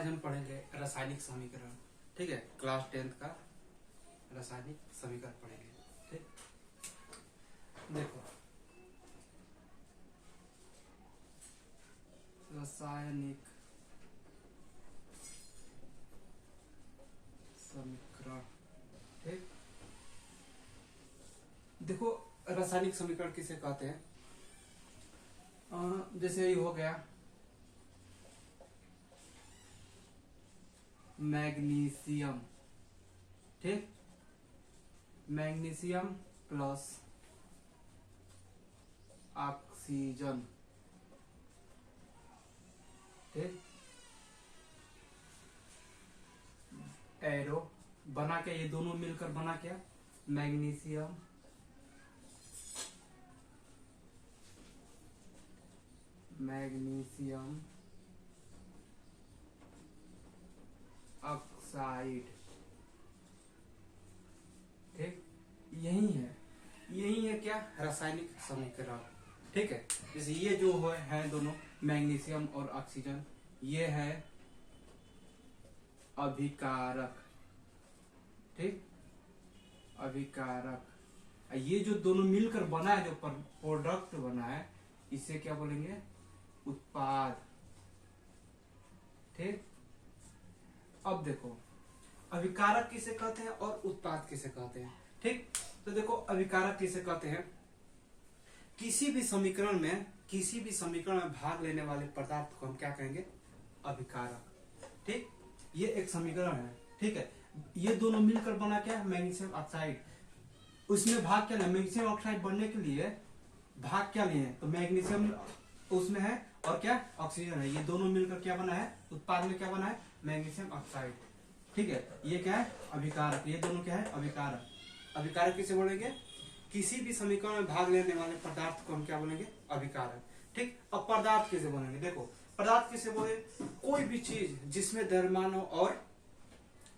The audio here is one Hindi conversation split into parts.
आज हम पढ़ेंगे रासायनिक समीकरण। ठीक है, क्लास 10th का रासायनिक समीकरण पढ़ेंगे। ठीक, देखो रासायनिक समीकरण। ठीक, देखो रासायनिक समीकरण किसे कहते हैं? जैसे ये हो गया मैग्नीशियम। ठीक, मैग्नीशियम प्लस ऑक्सीजन। ठीक, एरो बना के ये दोनों मिलकर बना क्या? Magnesium magnesium oxide. ठीक, यही है क्या? रासायनिक समीकरण। ठीक है, जैसे ये जो है दोनों मैग्नीशियम और ऑक्सीजन, ये है अभिकारक। ठीक, अभिकारक। ये जो दोनों मिलकर बना है, जो प्रोडक्ट बना है, इसे क्या बोलेंगे? उत्पाद। ठीक, अब देखो अभिकारक किसे कहते हैं और उत्पाद किसे कहते हैं? ठीक, तो देखो अभिकारक किसे कहते हैं? किसी भी समीकरण में भाग लेने वाले पदार्थ को हम क्या कहेंगे? अभिकारक। ठीक, ये एक समीकरण है। ठीक है, ये दोनों मिलकर बना क्या? Magnesium oxide. उसमें भाग क्या लिया? मैग्नीशियम ऑक्साइड बनने के लिए भाग क्या लिए? तो मैग्नीशियम उसमें है और क्या? ऑक्सीजन है। ये दोनों मिलकर क्या बना है? उत्पाद में क्या बना है? Magnesium oxide. ठीक है, ये क्या है? अभिकारक। ये दोनों क्या है? अभिकारक। अभिकारक किसे बोलेंगे? किसी भी समीकरण में भाग लेने वाले पदार्थ को हम क्या बोलेंगे? अभिकारक। ठीक, अब पदार्थ किसे बोलेंगे? देखो पदार्थ किसे बोले? कोई भी चीज जिसमें द्रव्यमान और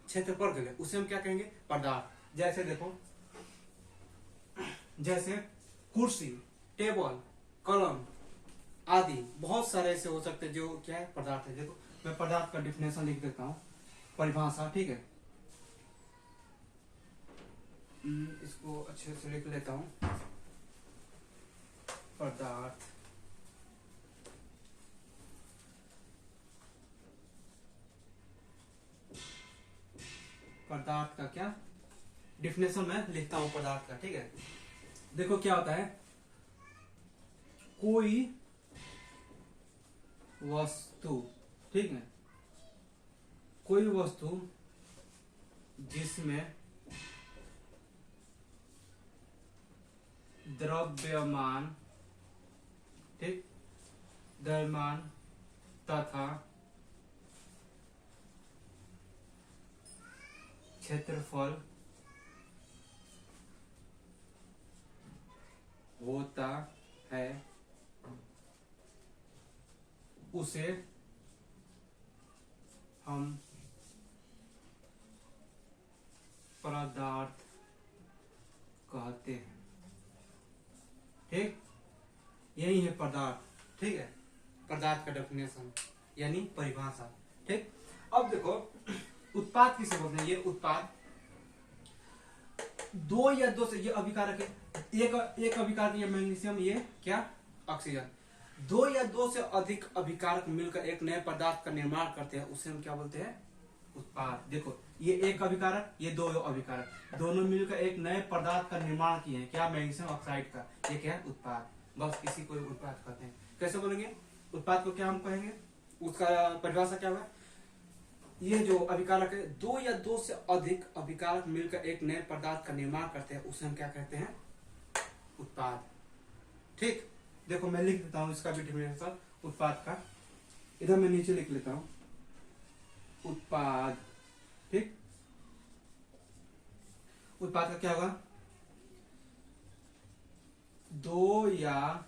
क्षेत्रफल के लिए, उसे हम क्या कहेंगे? पदार्थ। जैसे देखो, जैसे कुर्सी, टेबल, कलम आदि बहुत सारे ऐसे हो सकते हैं जो क्या है? पदार्थ है। देखो मैं पदार्थ का डिफिनेशन लिख देता हूं, परिभाषा। ठीक है, इसको अच्छे से लिख लेता हूं। पदार्थ पदार्थ का क्या डिफिनेशन मैं लिखता हूं पदार्थ का। ठीक है, देखो क्या होता है? कोई वस्तु, ठीक है, कोई वस्तु जिसमें द्रव्यमान, ठीक, द्रव्यमान तथा क्षेत्रफल होता है, उसे हम पदार्थ कहते हैं। ठीक, यही है पदार्थ। ठीक है, पदार्थ का डेफिनेशन यानी परिभाषा। ठीक, अब देखो उत्पाद किसे बोलते हैं? ये उत्पाद दो या दो से, ये अभिकारक है, एक अभिकारक, ये मैग्नीशियम, ये क्या? ऑक्सीजन। दो या दो से अधिक अभिकारक मिलकर एक नए पदार्थ का निर्माण करते हैं, उसे हम क्या बोलते हैं? उत्पाद। देखो ये एक अभिकारक, ये दो अभिकारक, दोनों मिलकर एक नए पदार्थ का निर्माण किए हैं, क्या? मैग्नीशियम ऑक्साइड का। ये क्या है? उत्पाद। बस इसी को उत्पाद कहते हैं। कैसे बोलेंगे उत्पाद को? क्या हम कहेंगे? उसका परिभाषा क्या है? ये जो अभिकारक है, दो या दो से अधिक अभिकारक मिलकर एक नए पदार्थ का निर्माण करते हैं, उसे हम क्या कहते हैं? उत्पाद। ठीक, देखो मैं लिख देता हूं इसका भी डेफिनेशन उत्पाद का, इधर मैं नीचे लिख लेता हूं उत्पाद। ठीक, उत्पाद का क्या होगा? दो या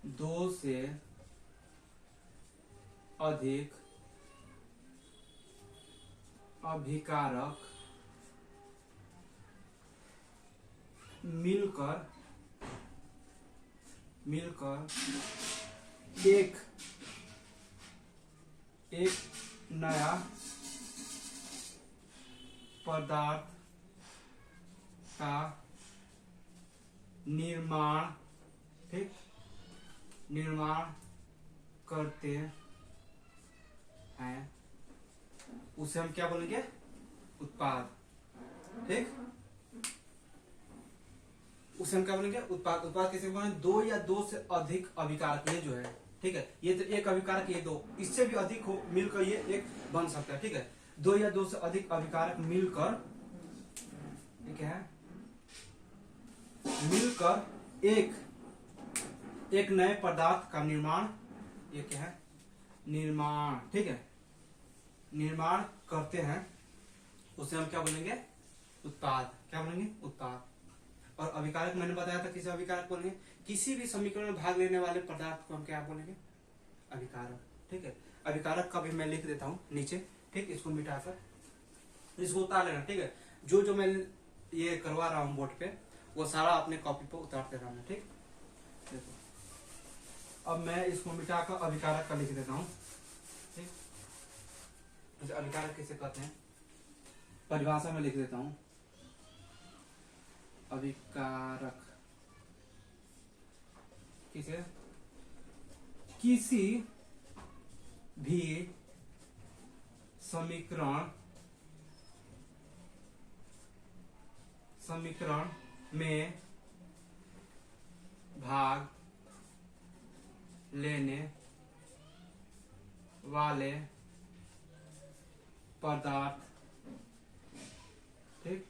दो से अधिक अभिकारक मिलकर एक एक नया पदार्थ का निर्माण, ठीक, निर्माण करते हैं, उसे हम क्या बोलेंगे? उत्पाद। ठीक, उसे हम क्या बोलेंगे? उत्पाद। उत्पाद किसे बोलेंगे? दो या दो से अधिक अभिकारक, ये जो है, ठीक है, ये तो एक अभिकारक, ये दो, इससे भी अधिक हो मिलकर ये एक बन सकता है। ठीक है, दो या दो से अधिक अभिकारक मिलकर, ठीक है, मिलकर एक नए पदार्थ का निर्माण, ये क्या है? निर्माण। ठीक है, निर्माण करते हैं, उसे हम क्या बोलेंगे? उत्पाद। क्या बोलेंगे? उत्पाद। और अभिकारक मैंने बताया था किसे अभिकारक बोलेंगे? किसी भी समीकरण में भाग लेने वाले पदार्थ को हम क्या बोलेंगे? अभिकारक। ठीक है, अभिकारक का भी मैं लिख देता हूं नीचे, ठीक, इसको मिटाकर इसको उतार लेना। ठीक है, जो जो मैं ये करवा रहा हूं बोर्ड पे, वो सारा अपने कॉपी पे उतारते रहना। ठीक, देखो अब मैं इसको मिटाकर अभिकारक का लिख देता हूं। ठीक, अभिकारक किसे कहते हैं? परिभाषा में लिख देता हूं। अभिकारक किसे? किसी भी समीकरण में भाग लेने वाले पदार्थ, ठीक,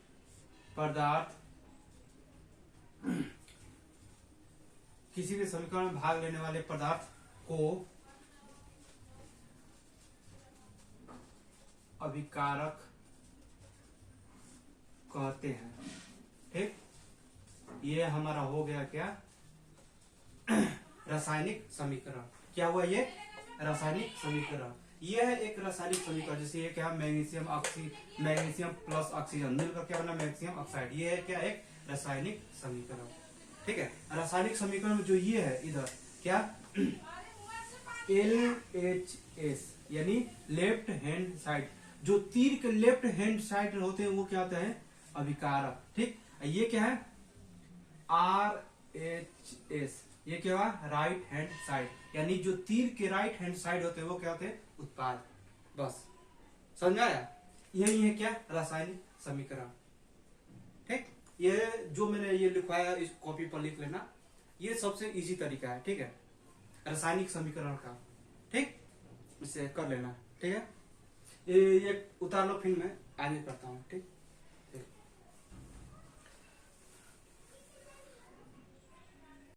पदार्थ किसी भी समीकरण में भाग लेने वाले पदार्थ को अभिकारक कहते हैं। ठीक, ये हमारा हो गया क्या? रासायनिक समीकरण। क्या हुआ ये? रासायनिक समीकरण। यह है एक रासायनिक समीकरण। जैसे ये क्या? मैग्नीशियम प्लस ऑक्सीजन मिलकर क्या बना? Magnesium oxide. ये है क्या? एक रासायनिक समीकरण। ठीक है, रासायनिक समीकरण में जो ये है इधर क्या? LHS यानी लेफ्ट हैंड साइड, जो तीर के लेफ्ट हैंड साइड होते हैं वो क्या होता है? अभिकारक। ठीक, ये क्या है? RHS, ये क्या हुआ? राइट हैंड साइड, यानी जो तीर के राइट हैंड साइड होते हैं वो क्या होते हैं? उत्पाद। बस समझ आया? यही है क्या? रासायनिक समीकरण। ठीक, ये जो मैंने ये लिखवाया इस कॉपी पर लिख लेना, ये सबसे इजी तरीका है। ठीक है, रासायनिक समीकरण का। ठीक, इसे कर लेना। ठीक है, ये उतार लो, फिर मैं आगे करता हूँ। ठीक।